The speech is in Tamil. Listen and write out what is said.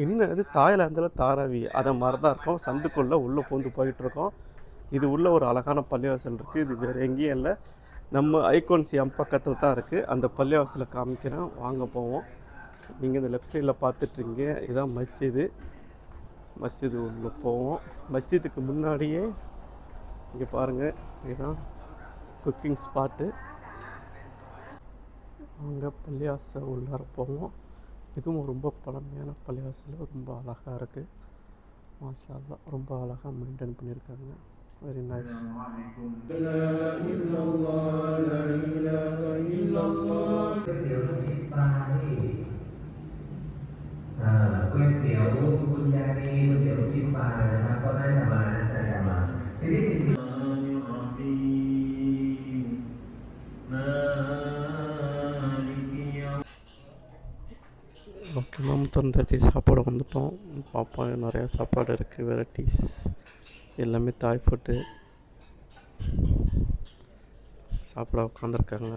இன்னும் இது தாய்லாந்தில் தாராவி அதை மாதிரி தான் இருக்கும். சந்துக்குள்ளே உள்ளே பூந்து போயிட்டுருக்கோம். இது உள்ள ஒரு அழகான பள்ளிவாசல் இருக்குது. இது வேறு எங்கேயும் இல்லை, நம்ம ஐகோன்சியம் பக்கத்தில் தான் இருக்குது. அந்த பள்ளிவாசலை காமிக்கிறேன், வாங்க போவோம். நீங்கள் இந்த லெஃப்ட் சைடில் பார்த்துட்ருங்க, இதுதான் மஸ்ஜிது உள்ளே போவோம். மஸ்ஜிதுக்கு முன்னாடியே இங்கே பாருங்கள், இதுதான் குக்கிங் ஸ்பாட்டு. அங்கே பள்ளிவாசல் உள்ளார போவோம். இதுவும் ரொம்ப பழமையான பள்ளிவாசல், ரொம்ப அழகாக இருக்குது. மாஷா அல்லாஹ், ரொம்ப அழகாக மெயின்டைன் பண்ணியிருக்காங்க. Very nice. ஓகே, நம்ம திறந்தாச்சு, சாப்பாடு வந்துட்டோம். பார்ப்போம், நிறையா சாப்பாடு இருக்குது, வெரைட்டிஸ் எல்லாமே தாய் ஃபுட்டு. சாப்பிட உட்காந்துருக்காங்க.